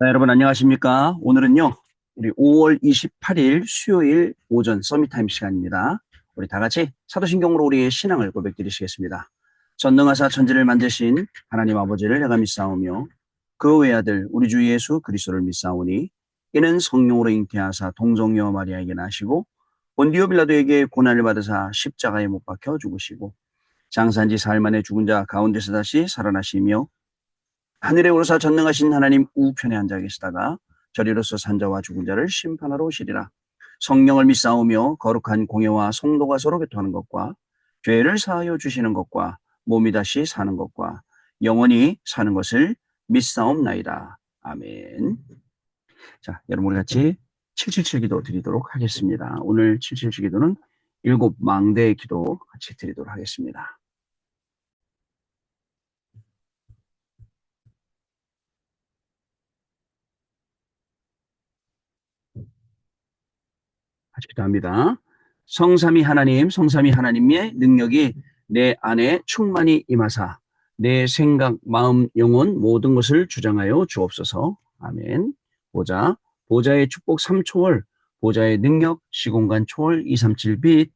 네, 여러분 안녕하십니까? 오늘은요, 우리 5월 28일 수요일 오전 서밋타임 시간입니다. 우리 다 같이 사도신경으로 우리의 신앙을 고백드리시겠습니다. 전능하사 천지를 만드신 하나님 아버지를 내가 믿사오며 그 외아들 우리 주 예수 그리스도를 믿사오니 이는 성령으로 잉태하사 동정녀 마리아에게 나시고 본디오 빌라도에게 고난을 받으사 십자가에 못 박혀 죽으시고 장사한 지 사흘 만에 죽은 자 가운데서 다시 살아나시며 하늘에 오르사 전능하신 하나님 우편에 앉아 계시다가 저리로서 산자와 죽은 자를 심판하러 오시리라. 성령을 믿사오며 거룩한 공예와 성도가 서로 교통하는 것과 죄를 사하여 주시는 것과 몸이 다시 사는 것과 영원히 사는 것을 믿사옵나이다. 아멘. 자, 여러분 우리 같이 777 기도 드리도록 하겠습니다. 오늘 777 기도는 일곱 망대의 기도 같이 드리도록 하겠습니다. 같이 기도합니다. 성삼위 하나님의 능력이 내 안에 충만히 임하사 내 생각, 마음, 영혼 모든 것을 주장하여 주옵소서. 아멘. 보좌의 축복 3초월, 보좌의 능력, 시공간 초월 237빛,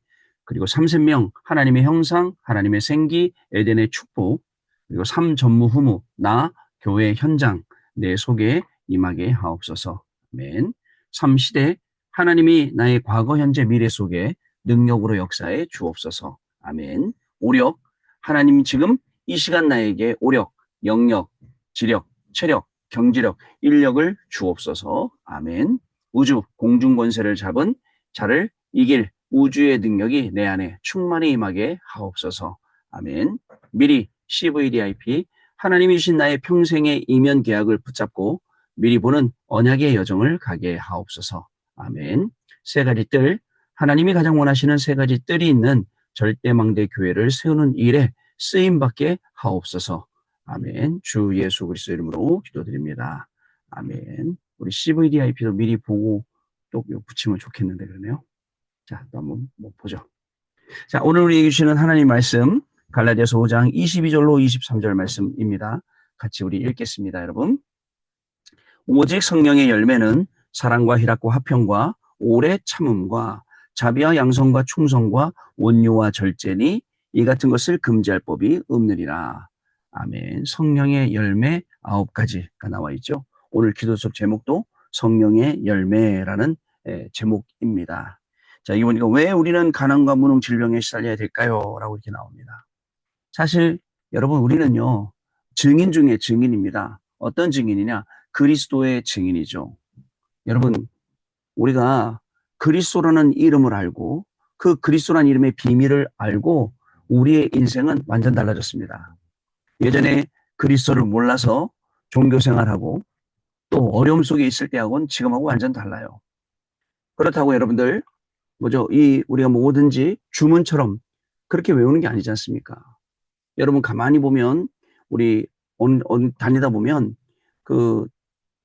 그리고 삼생명, 하나님의 형상, 하나님의 생기, 에덴의 축복, 그리고 삼전무후무, 나, 교회 현장, 내 속에 임하게 하옵소서. 아멘. 삼시대, 하나님이 나의 과거, 현재, 미래 속에 능력으로 역사해 주옵소서. 아멘. 오력, 하나님 지금 이 시간 나에게 오력, 영력, 지력, 체력, 경지력, 인력을 주옵소서. 아멘. 우주, 공중권세를 잡은 자를 이길 우주의 능력이 내 안에 충만히 임하게 하옵소서. 아멘. 미리 CVDIP, 하나님이 주신 나의 평생의 이면 계약을 붙잡고 미리 보는 언약의 여정을 가게 하옵소서. 아멘. 세 가지 뜰, 하나님이 가장 원하시는 세 가지 뜰이 있는 절대망대 교회를 세우는 일에 쓰임받게 하옵소서. 아멘. 주 예수 그리스도 이름으로 기도드립니다. 아멘. 우리 CVDIP도 미리 보고 또 붙이면 좋겠는데 그러네요. 자, 또 한번 보죠. 자, 오늘 우리에게 주시는 하나님 말씀 갈라디아서 5장 22절로 23절 말씀입니다. 같이 우리 읽겠습니다, 여러분. 오직 성령의 열매는 사랑과 희락과 화평과 오래 참음과 자비와 양성과 충성과 온유와 절제니 이 같은 것을 금지할 법이 없느니라. 아멘. 성령의 열매 9가지가 나와 있죠. 오늘 기도석 제목도 성령의 열매라는 제목입니다. 자, 이거 보니까 왜 우리는 가난과 무능 질병에 시달려야 될까요? 라고 이렇게 나옵니다. 사실 여러분 우리는요. 증인 중에 증인입니다. 어떤 증인이냐? 그리스도의 증인이죠. 여러분 우리가 그리스도라는 이름을 알고 그 그리스도라는 이름의 비밀을 알고 우리의 인생은 완전 달라졌습니다. 예전에 그리스도를 몰라서 종교생활하고 또 어려움 속에 있을 때하고는 지금하고 완전 달라요. 그렇다고 여러분들 뭐죠? 우리가 뭐든지 주문처럼 그렇게 외우는 게 아니지 않습니까? 여러분 가만히 보면 우리 다니다 보면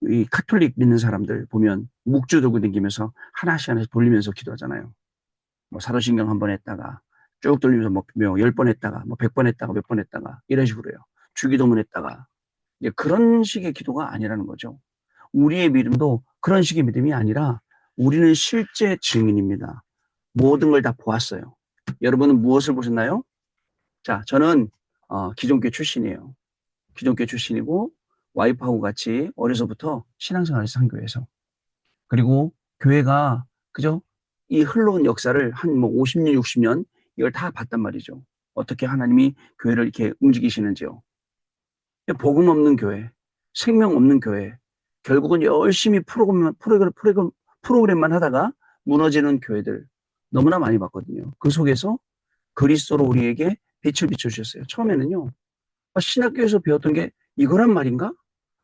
이 카톨릭 믿는 사람들 보면 묵주 들고 다니면서 하나씩 돌리면서 기도하잖아요. 뭐 사도신경 한 번 했다가 쭉 돌리면서 뭐 10번 했다가 뭐 100번 했다가 몇 번 했다가 이런 식으로요. 주기도문 했다가 이제 그런 식의 기도가 아니라는 거죠. 우리의 믿음도 그런 식의 믿음이 아니라 우리는 실제 증인입니다. 모든 걸 다 보았어요. 여러분은 무엇을 보셨나요? 자, 저는 기존교 출신이에요. 기존교 출신이고 와이프하고 같이 어려서부터 신앙생활을 한 교회에서. 그리고 교회가 그죠? 이 흘러온 역사를 한 뭐 50년, 60년 이걸 다 봤단 말이죠. 어떻게 하나님이 교회를 이렇게 움직이시는지요. 복음 없는 교회, 생명 없는 교회, 결국은 열심히 프로그램만 하다가 무너지는 교회들 너무나 많이 봤거든요. 그 속에서 그리스도로 우리에게 빛을 비춰주셨어요. 처음에는요. 신학교에서 배웠던 게 이거란 말인가?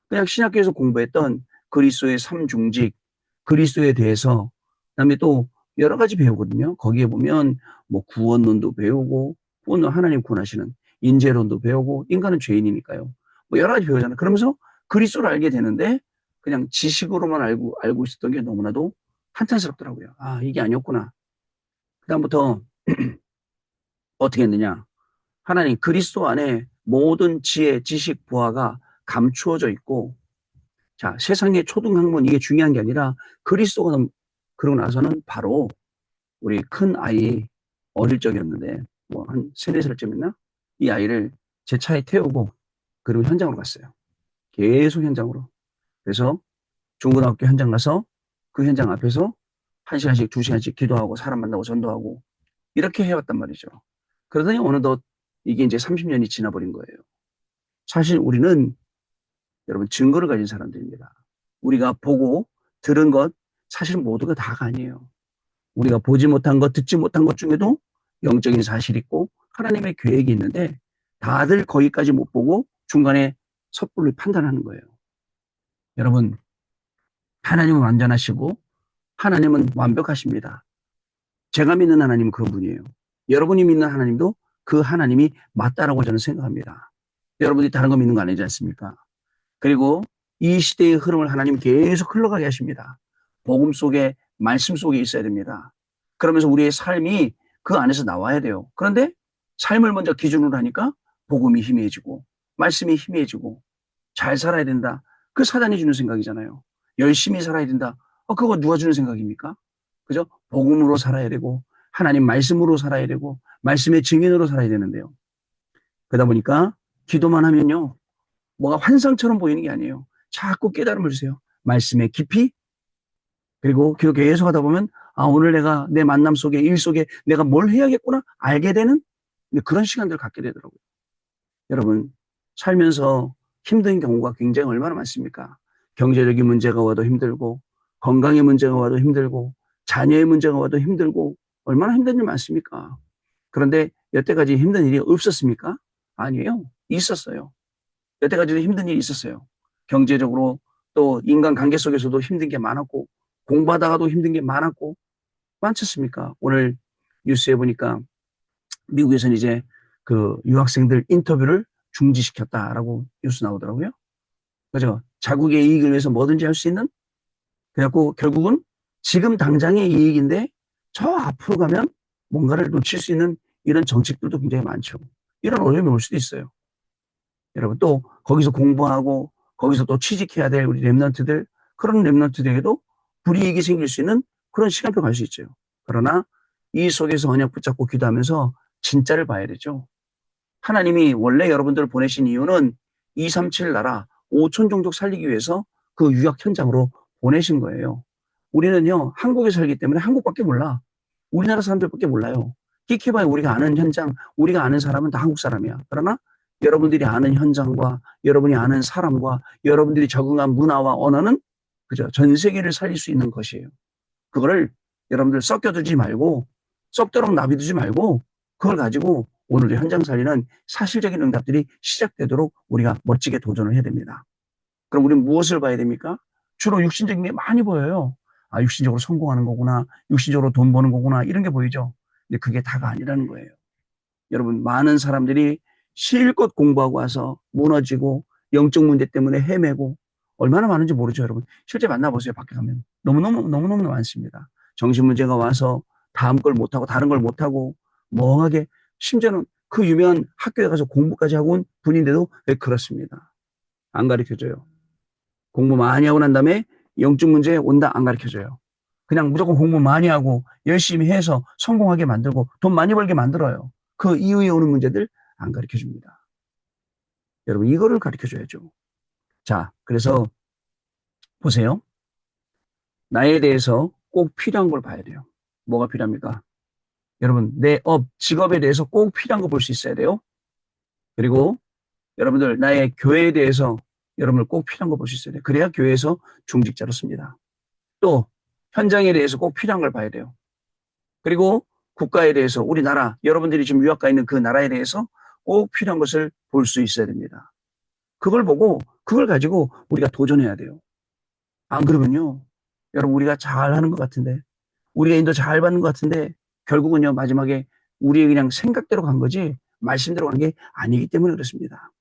그냥 신학교에서 공부했던 그리스도의 삼중직, 그리스도에 대해서 그다음에 또 여러 가지 배우거든요. 거기에 보면 뭐 구원론도 배우고 구원론 하나님 구원하시는 인재론도 배우고 인간은 죄인이니까요. 뭐 여러 가지 배우잖아요. 그러면서 그리스도를 알게 되는데 그냥 지식으로만 알고 있었던 게 너무나도 한탄스럽더라고요. 아, 이게 아니었구나. 그다음부터 어떻게 했느냐? 하나님 그리스도 안에 모든 지혜, 지식, 보화가 감추어져 있고 자, 세상의 초등학문 이게 중요한 게 아니라 그리스도가 그러고 나서는 바로 우리 큰 아이 어릴 적이었는데 뭐 한 3-4살쯤이었나? 이 아이를 제 차에 태우고 그리고 현장으로 갔어요. 계속 현장으로. 그래서 중고등학교 현장 가서 그 현장 앞에서 1시간씩 2시간씩 기도하고 사람 만나고 전도하고 이렇게 해왔단 말이죠. 그러더니 어느덧 이게 이제 30년이 지나버린 거예요. 사실 우리는 여러분 증거를 가진 사람들입니다. 우리가 보고 들은 것 사실 모두가 다가 아니에요. 우리가 보지 못한 것, 듣지 못한 것 중에도 영적인 사실이 있고 하나님의 계획이 있는데 다들 거기까지 못 보고 중간에 섣불리 판단하는 거예요. 여러분, 하나님은 완전하시고 하나님은 완벽하십니다. 제가 믿는 하나님은 그런 분이에요. 여러분이 믿는 하나님도 그 하나님이 맞다라고 저는 생각합니다. 여러분이 다른 거 믿는 거 아니지 않습니까? 그리고 이 시대의 흐름을 하나님 계속 흘러가게 하십니다. 복음 속에 말씀 속에 있어야 됩니다. 그러면서 우리의 삶이 그 안에서 나와야 돼요. 그런데 삶을 먼저 기준으로 하니까 복음이 희미해지고 말씀이 희미해지고 잘 살아야 된다. 그 사단이 주는 생각이잖아요. 열심히 살아야 된다. 그거 누가 주는 생각입니까? 그죠? 복음으로 살아야 되고 하나님 말씀으로 살아야 되고 말씀의 증인으로 살아야 되는데요. 그러다 보니까 기도만 하면요. 뭐가 환상처럼 보이는 게 아니에요. 자꾸 깨달음을 주세요. 말씀의 깊이 그리고 기도 계속 하다 보면 오늘 내가 내 만남 속에 일 속에 내가 뭘 해야겠구나 알게 되는 그런 시간들을 갖게 되더라고요. 여러분 살면서 힘든 경우가 굉장히 얼마나 많습니까? 경제적인 문제가 와도 힘들고 건강의 문제가 와도 힘들고 자녀의 문제가 와도 힘들고 얼마나 힘든 일 많습니까? 그런데 여태까지 힘든 일이 없었습니까? 아니에요. 있었어요. 여태까지도 힘든 일이 있었어요. 경제적으로 또 인간관계 속에서도 힘든 게 많았고 공부하다가도 힘든 게 많았고 많지 않습니까? 오늘 뉴스에 보니까 미국에서는 이제 그 유학생들 인터뷰를 중지시켰다라고 뉴스 나오더라고요. 그죠? 자국의 이익을 위해서 뭐든지 할 수 있는 그래갖고 결국은 지금 당장의 이익인데 저 앞으로 가면 뭔가를 놓칠 수 있는 이런 정책들도 굉장히 많죠. 이런 어려움이 올 수도 있어요. 여러분 또 거기서 공부하고 거기서 또 취직해야 될 우리 랩런트들 그런 랩런트들에게도 불이익이 생길 수 있는 그런 시간표 갈 수 있죠. 그러나 이 속에서 언약 붙잡고 기도하면서 진짜를 봐야 되죠. 하나님이 원래 여러분들을 보내신 이유는 237 나라 5천 종족 살리기 위해서 그 유학 현장으로 보내신 거예요. 우리는요 한국에 살기 때문에 한국밖에 몰라. 우리나라 사람들밖에 몰라요. 끼케봐야 우리가 아는 현장, 우리가 아는 사람은 다 한국 사람이야. 그러나 여러분들이 아는 현장과 여러분이 아는 사람과 여러분들이 적응한 문화와 언어는 그죠? 전 세계를 살릴 수 있는 것이에요. 그거를 여러분들 섞여두지 말고 썩도록 놔비두지 말고 그걸 가지고 오늘의 현장 살리는 사실적인 응답들이 시작되도록 우리가 멋지게 도전을 해야 됩니다. 그럼 우리는 무엇을 봐야 됩니까? 주로 육신적인 게 많이 보여요. 육신적으로 성공하는 거구나. 육신적으로 돈 버는 거구나. 이런 게 보이죠. 근데 그게 다가 아니라는 거예요. 여러분 많은 사람들이 실컷 공부하고 와서 무너지고 영적 문제 때문에 헤매고 얼마나 많은지 모르죠, 여러분. 실제 만나보세요, 밖에 가면. 너무너무 많습니다. 정신 문제가 와서 다음 걸 못하고 다른 걸 못하고 멍하게 심지어는 그 유명한 학교에 가서 공부까지 하고 온 분인데도 왜 그렇습니다. 안 가르쳐줘요. 공부 많이 하고 난 다음에 영적 문제 온다 안 가르쳐줘요. 그냥 무조건 공부 많이 하고 열심히 해서 성공하게 만들고 돈 많이 벌게 만들어요. 그 이후에 오는 문제들 안 가르쳐줍니다. 여러분 이거를 가르쳐줘야죠. 자, 그래서 보세요. 나에 대해서 꼭 필요한 걸 봐야 돼요. 뭐가 필요합니까? 여러분 내 직업에 대해서 꼭 필요한 거 볼 수 있어야 돼요. 그리고 여러분들 나의 교회에 대해서 여러분들 꼭 필요한 거 볼 수 있어야 돼요. 그래야 교회에서 중직자로 씁니다. 또 현장에 대해서 꼭 필요한 걸 봐야 돼요. 그리고 국가에 대해서 우리나라 여러분들이 지금 유학 가 있는 그 나라에 대해서 꼭 필요한 것을 볼 수 있어야 됩니다. 그걸 보고 그걸 가지고 우리가 도전해야 돼요. 안 그러면요. 여러분 우리가 잘하는 것 같은데 우리가 인도 잘 받는 것 같은데 결국은요 마지막에 우리의 그냥 생각대로 간 거지 말씀대로 간 게 아니기 때문에 그렇습니다.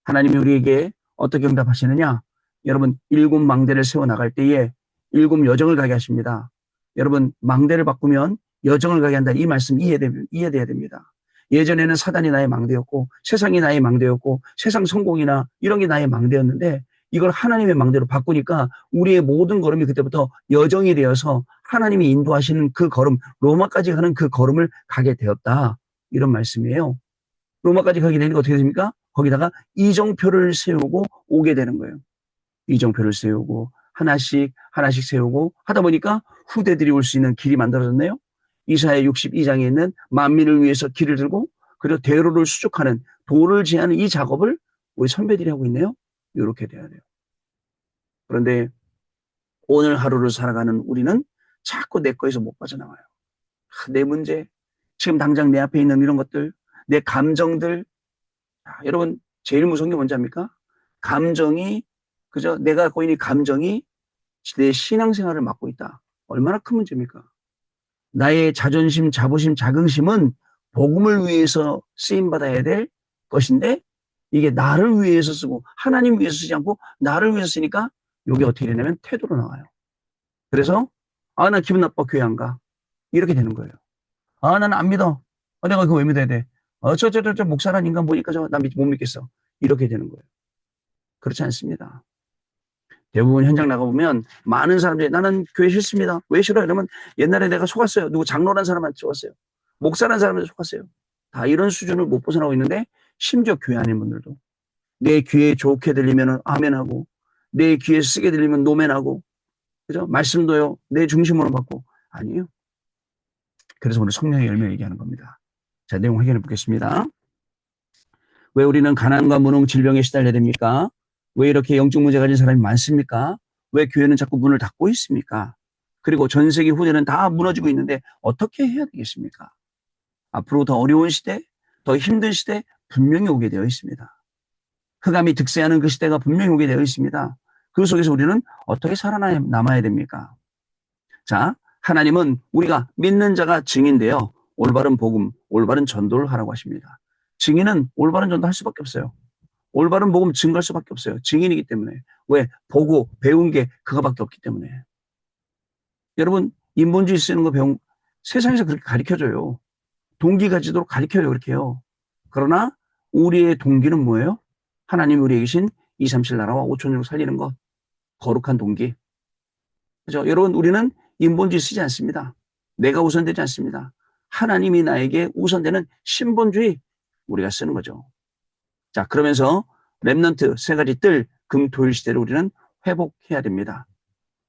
하나님이 우리에게 어떻게 응답하시느냐? 여러분 7망대를 세워나갈 때에 7여정을 가게 하십니다. 여러분 망대를 바꾸면 여정을 가게 한다. 이 말씀 이해돼야 됩니다. 예전에는 사단이 나의 망대였고 세상이 나의 망대였고 세상 성공이나 이런 게 나의 망대였는데 이걸 하나님의 망대로 바꾸니까 우리의 모든 걸음이 그때부터 여정이 되어서 하나님이 인도하시는 그 걸음, 로마까지 가는 그 걸음을 가게 되었다. 이런 말씀이에요. 로마까지 가게 되니까 어떻게 됩니까? 거기다가 이정표를 세우고 오게 되는 거예요. 이정표를 세우고 하나씩 하나씩 세우고 하다 보니까 후대들이 올 수 있는 길이 만들어졌네요. 이사야 62장에 있는 만민을 위해서 길을 들고 그리고 대로를 수족하는 도를 제하는 이 작업을 우리 선배들이 하고 있네요. 이렇게 돼야 돼요. 그런데 오늘 하루를 살아가는 우리는 자꾸 내 거에서 못 빠져나와요. 내 문제, 지금 당장 내 앞에 있는 이런 것들, 내 감정들. 여러분 제일 무서운 게 뭔지 압니까? 감정이 그저 내가 갖고 있는 감정이 내 신앙생활을 막고 있다. 얼마나 큰 문제입니까? 나의 자존심, 자부심, 자긍심은 복음을 위해서 쓰임받아야 될 것인데 이게 나를 위해서 쓰고 하나님 위해서 쓰지 않고 나를 위해서 쓰니까 이게 어떻게 되냐면 태도로 나와요. 그래서 나 기분 나빠 교회 안 가. 이렇게 되는 거예요. 나는 안 믿어. 내가 그거 왜 믿어야 돼? 저 목사란 인간 보니까 나 못 믿겠어. 이렇게 되는 거예요. 그렇지 않습니다. 대부분 현장 나가보면 많은 사람들이 나는 교회 싫습니다. 왜 싫어요? 이러면 옛날에 내가 속았어요. 누구 장로란 사람한테 속았어요. 목사란 사람한테 속았어요. 다 이런 수준을 못 벗어나고 있는데 심지어 교회 아닌 분들도 내 귀에 좋게 들리면 아멘하고 내 귀에 쓰게 들리면 노멘하고 그죠? 말씀도요 내 중심으로 받고 아니에요. 그래서 오늘 성령의 열매 얘기하는 겁니다. 자, 내용 확인해 보겠습니다. 왜 우리는 가난과 무능, 질병에 시달려야 됩니까? 왜 이렇게 영적 문제 가진 사람이 많습니까? 왜 교회는 자꾸 문을 닫고 있습니까? 그리고 전 세계 후대는 다 무너지고 있는데 어떻게 해야 되겠습니까? 앞으로 더 어려운 시대, 더 힘든 시대 분명히 오게 되어 있습니다. 흑암이 득세하는 그 시대가 분명히 오게 되어 있습니다. 그 속에서 우리는 어떻게 살아남아야 됩니까? 자, 하나님은 우리가 믿는 자가 증인되어 올바른 복음, 올바른 전도를 하라고 하십니다. 증인은 올바른 전도 할 수밖에 없어요. 올바른 복음 증거할 수밖에 없어요. 증인이기 때문에. 왜? 보고 배운 게 그거밖에 없기 때문에. 여러분 인본주의 쓰는 거 세상에서 그렇게 가르쳐줘요. 동기 가지도록 가르쳐요. 그렇게 해요. 그러나 우리의 동기는 뭐예요? 하나님이 우리에게 계신 2, 3, 7 나라와 5천을 살리는 것. 거룩한 동기. 그죠? 여러분 우리는 인본주의 쓰지 않습니다. 내가 우선되지 않습니다. 하나님이 나에게 우선되는 신본주의 우리가 쓰는 거죠. 자, 그러면서 렘넌트 세 가지 뜰, 금, 토, 일 시대를 우리는 회복해야 됩니다.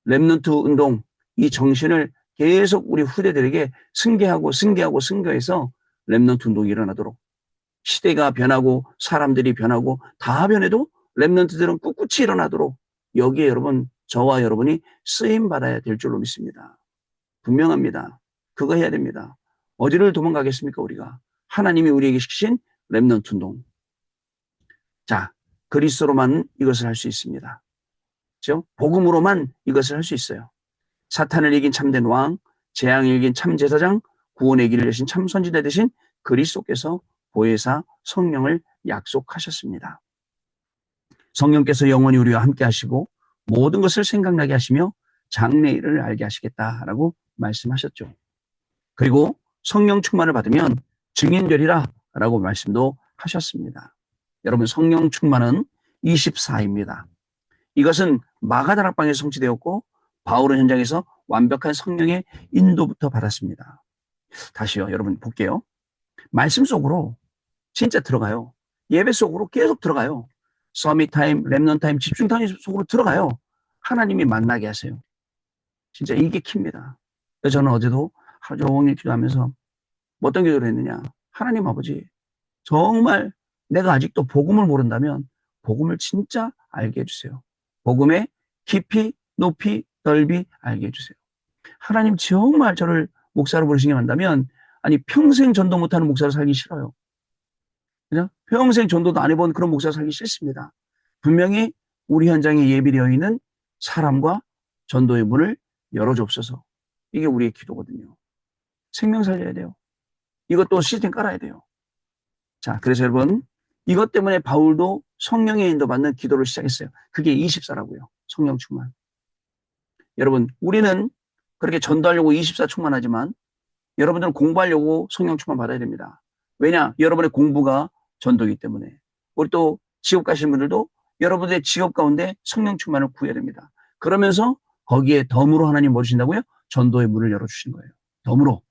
렘넌트 운동, 이 정신을 계속 우리 후대들에게 승계해서 렘넌트 운동이 일어나도록 시대가 변하고 사람들이 변하고 다 변해도 렘넌트들은 꿋꿋이 일어나도록 여기에 여러분, 저와 여러분이 쓰임받아야 될 줄로 믿습니다. 분명합니다. 그거 해야 됩니다. 어디를 도망가겠습니까, 우리가? 하나님이 우리에게 시키신 렘넌트 운동. 자, 그리스도로만 이것을 할 수 있습니다. 그렇죠? 복음으로만 이것을 할 수 있어요. 사탄을 이긴 참된 왕, 재앙을 이긴 참 제사장, 구원의 길을 여신 참 선지자 되신 그리스도께서 보혜사 성령을 약속하셨습니다. 성령께서 영원히 우리와 함께 하시고 모든 것을 생각나게 하시며 장래일을 알게 하시겠다라고 말씀하셨죠. 그리고 성령 충만을 받으면 증인되리라 라고 말씀도 하셨습니다. 여러분 성령 충만은 24입니다. 이것은 마가다락방에서 성취되었고 바울은 현장에서 완벽한 성령의 인도부터 받았습니다. 다시요. 여러분 볼게요. 말씀 속으로 진짜 들어가요. 예배 속으로 계속 들어가요. 서밋 타임, 렘넌트 타임, 집중 타임 속으로 들어가요. 하나님이 만나게 하세요. 진짜 이게 키입니다. 저는 어제도 하루 종일 기도하면서 어떤 기도를 했느냐. 하나님 아버지 정말 내가 아직도 복음을 모른다면 복음을 진짜 알게 해주세요. 복음의 깊이, 높이, 넓이 알게 해주세요. 하나님 정말 저를 목사로 부르시게 한다면 아니 평생 전도 못하는 목사로 살기 싫어요. 그냥 평생 전도도 안 해본 그런 목사로 살기 싫습니다. 분명히 우리 현장에 예비되어 있는 사람과 전도의 문을 열어주옵소서. 이게 우리의 기도거든요. 생명 살려야 돼요. 이것도 시스템 깔아야 돼요. 자, 그래서 여러분 이것 때문에 바울도 성령의 인도받는 기도를 시작했어요. 그게 24라고요. 성령 충만. 여러분 우리는 그렇게 전도하려고 24 충만하지만 여러분들은 공부하려고 성령 충만 받아야 됩니다. 왜냐? 여러분의 공부가 전도이기 때문에. 우리 또 지옥 가시는 분들도 여러분의 직업 가운데 성령 충만을 구해야 됩니다. 그러면서 거기에 덤으로 하나님 뭐 주신다고요? 전도의 문을 열어주신 거예요. 덤으로.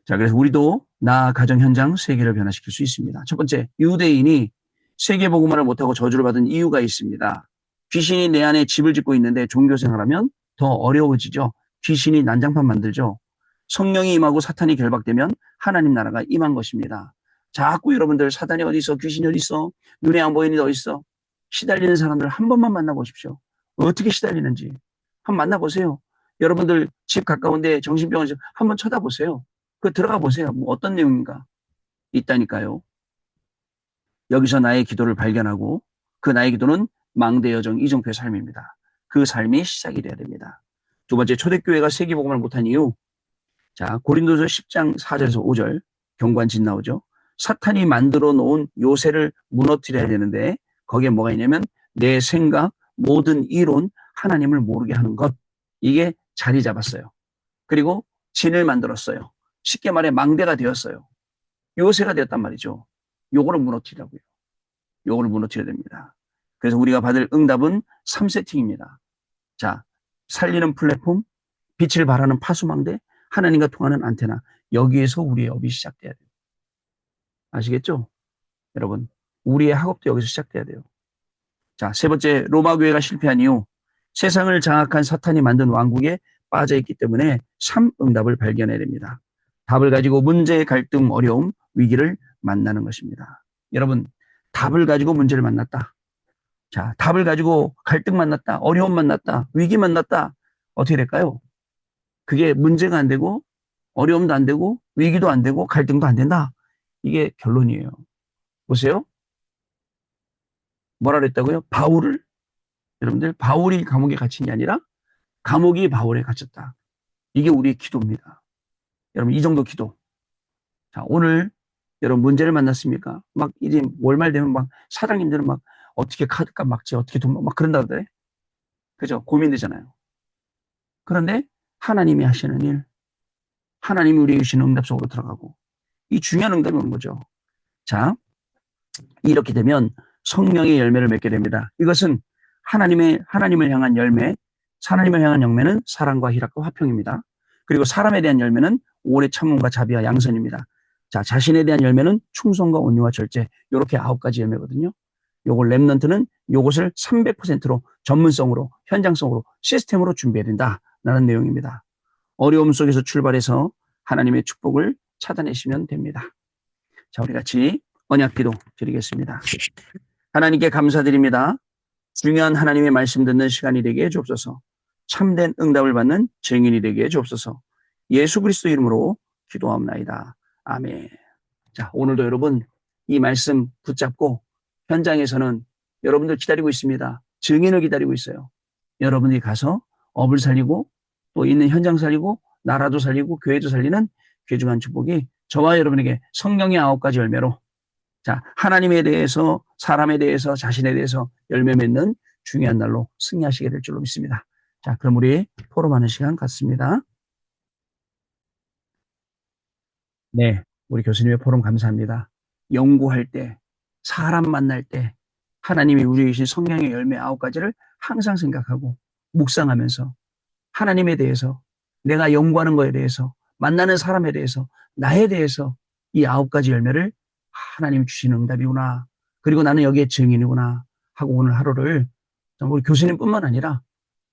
자, 그래서 우리도 나 가정 현장 세계를 변화시킬 수 있습니다. 첫 번째, 유대인이 세계 복음화를 못하고 저주를 받은 이유가 있습니다. 귀신이 내 안에 집을 짓고 있는데 종교 생활하면 더 어려워지죠. 귀신이 난장판 만들죠. 성령이 임하고 사탄이 결박되면 하나님 나라가 임한 것입니다. 자꾸 여러분들 사탄이 어디 있어? 귀신이 어디 있어? 눈에 안 보이는 게 어디 있어? 시달리는 사람들 한 번만 만나보십시오. 어떻게 시달리는지 한번 만나보세요. 여러분들 집 가까운데 정신병원 한번 쳐다보세요. 그 들어가 보세요. 뭐 어떤 내용인가 있다니까요. 여기서 나의 기도를 발견하고 그 나의 기도는 망대 여정 이정표의 삶입니다. 그 삶이 시작이 돼야 됩니다. 두 번째, 초대교회가 세계복음을 못한 이유. 자, 고린도서 10장 4절에서 5절 경관진 나오죠. 사탄이 만들어 놓은 요새를 무너뜨려야 되는데 거기에 뭐가 있냐면 내 생각, 모든 이론, 하나님을 모르게 하는 것. 이게 자리 잡았어요. 그리고 진을 만들었어요. 쉽게 말해 망대가 되었어요. 요새가 되었단 말이죠. 요거를 무너뜨리라고요. 요거를 무너뜨려야 됩니다. 그래서 우리가 받을 응답은 3세팅입니다. 자, 살리는 플랫폼, 빛을 발하는 파수망대, 하나님과 통하는 안테나. 여기에서 우리의 업이 시작돼야 돼요. 아시겠죠? 여러분, 우리의 학업도 여기서 시작돼야 돼요. 자, 세 번째, 로마 교회가 실패한 이유. 세상을 장악한 사탄이 만든 왕국에 빠져있기 때문에 3응답을 발견해야 됩니다. 답을 가지고 문제, 갈등, 어려움, 위기를 만나는 것입니다. 여러분, 답을 가지고 문제를 만났다. 자, 답을 가지고 갈등 만났다. 어려움 만났다. 위기 만났다. 어떻게 될까요? 그게 문제가 안 되고 어려움도 안 되고 위기도 안 되고 갈등도 안 된다. 이게 결론이에요. 보세요. 뭐라 그랬다고요? 바울을, 여러분들, 바울이 감옥에 갇힌 게 아니라 감옥이 바울에 갇혔다. 이게 우리의 기도입니다. 여러분, 이 정도 기도. 자, 오늘 여러분 문제를 만났습니까? 막 이제 월말 되면 막 사장님들은 막 어떻게 카드값 막지, 어떻게 돈 막 그런다던데. 그죠? 고민되잖아요. 그런데 하나님이 하시는 일, 하나님이 우리에게 주시는 응답 속으로 들어가고 이 중요한 응답이 오는 거죠. 자, 이렇게 되면 성령의 열매를 맺게 됩니다. 이것은 하나님을 향한 열매, 하나님을 향한 열매는 사랑과 희락과 화평입니다. 그리고 사람에 대한 열매는 오래 참음과 자비와 양선입니다. 자, 자신에 대한 열매는 충성과 온유와 절제. 이렇게 9가지 열매거든요. 요걸 랩넌트는 요것을 300%로 전문성으로, 현장성으로, 시스템으로 준비해야 된다라는 내용입니다. 어려움 속에서 출발해서 하나님의 축복을 찾아내시면 됩니다. 자, 우리 같이 언약기도 드리겠습니다. 하나님께 감사드립니다. 중요한 하나님의 말씀 듣는 시간이 되게 해주옵소서. 참된 응답을 받는 증인이 되게 해주옵소서. 예수 그리스도 이름으로 기도하옵나이다. 아멘. 자, 오늘도 여러분 이 말씀 붙잡고 현장에서는 여러분들 기다리고 있습니다. 증인을 기다리고 있어요. 여러분이 가서 업을 살리고 또 있는 현장 살리고 나라도 살리고 교회도 살리는 귀중한 축복이 저와 여러분에게 성령의 9가지 열매로, 자, 하나님에 대해서, 사람에 대해서, 자신에 대해서 열매 맺는 중요한 날로 승리하시게 될 줄로 믿습니다. 자, 그럼 우리 포럼하는 시간 갖습니다. 네, 우리 교수님의 포럼 감사합니다. 연구할 때, 사람 만날 때 하나님이 우리에게 주신 성령의 열매 9가지를 항상 생각하고 묵상하면서 하나님에 대해서, 내가 연구하는 것에 대해서, 만나는 사람에 대해서, 나에 대해서 이 9가지 열매를 하나님 주시는 응답이구나. 그리고 나는 여기에 증인이구나 하고 오늘 하루를 우리 교수님뿐만 아니라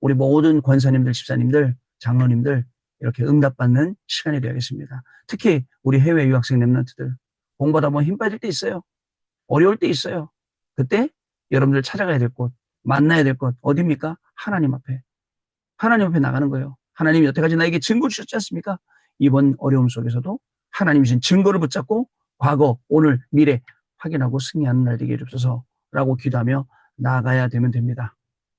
우리 모든 권사님들, 집사님들, 장로님들 이렇게 응답받는 시간이 되겠습니다. 특히 우리 해외 유학생 랩런트들 공부하다 보면 힘 빠질 때 있어요. 어려울 때 있어요. 그때 여러분들 찾아가야 될 곳, 만나야 될 곳 어디입니까? 하나님 앞에. 하나님 앞에 나가는 거예요. 하나님이 여태까지 나에게 증거 주셨지 않습니까? 이번 어려움 속에서도 하나님이 주신 증거를 붙잡고 과거, 오늘, 미래 확인하고 승리하는 날 되게 해주옵소서라고 기도하며 나아가야 되면 됩니다.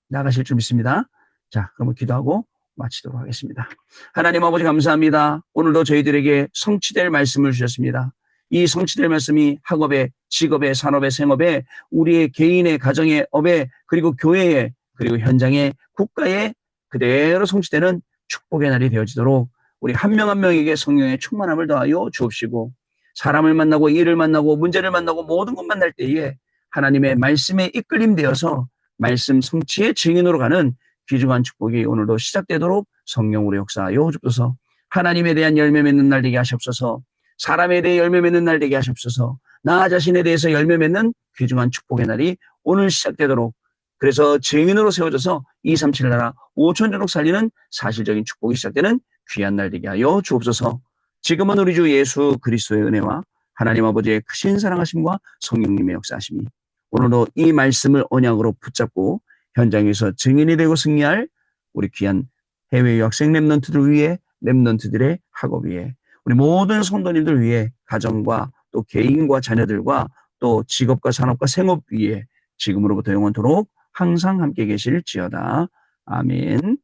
나가실 줄 믿습니다. 자, 그러면 기도하고 마치도록 하겠습니다. 하나님 아버지 감사합니다. 오늘도 저희들에게 성취될 말씀을 주셨습니다. 이 성취될 말씀이 학업에, 직업에, 산업에, 생업에, 우리의 개인의 가정의 업에, 그리고 교회에, 그리고 현장에, 국가에 그대로 성취되는 축복의 날이 되어지도록 우리 한 명 한 명에게 성령의 충만함을 더하여 주옵시고, 사람을 만나고 일을 만나고 문제를 만나고 모든 것 만날 때에 하나님의 말씀에 이끌림되어서 말씀 성취의 증인으로 가는 귀중한 축복이 오늘도 시작되도록 성령으로 역사하여 주옵소서. 하나님에 대한 열매 맺는 날 되게 하시옵소서. 사람에 대해 열매 맺는 날 되게 하시옵소서. 나 자신에 대해서 열매 맺는 귀중한 축복의 날이 오늘 시작되도록, 그래서 증인으로 세워져서 237 나라 5천전국 살리는 사실적인 축복이 시작되는 귀한 날 되게 하여 주옵소서. 지금은 우리 주 예수 그리스도의 은혜와 하나님 아버지의 크신 사랑하심과 성령님의 역사하심이 오늘도 이 말씀을 언약으로 붙잡고 현장에서 증인이 되고 승리할 우리 귀한 해외 유학생 랩런트들 위해, 랩런트들의 학업 위해, 우리 모든 성도님들 위해, 가정과 또 개인과 자녀들과 또 직업과 산업과 생업 위해 지금으로부터 영원토록 항상 함께 계실지어다. 아멘.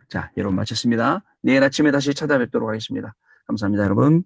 자, 여러분 마쳤습니다. 내일 아침에 다시 찾아뵙도록 하겠습니다. 감사합니다, 여러분.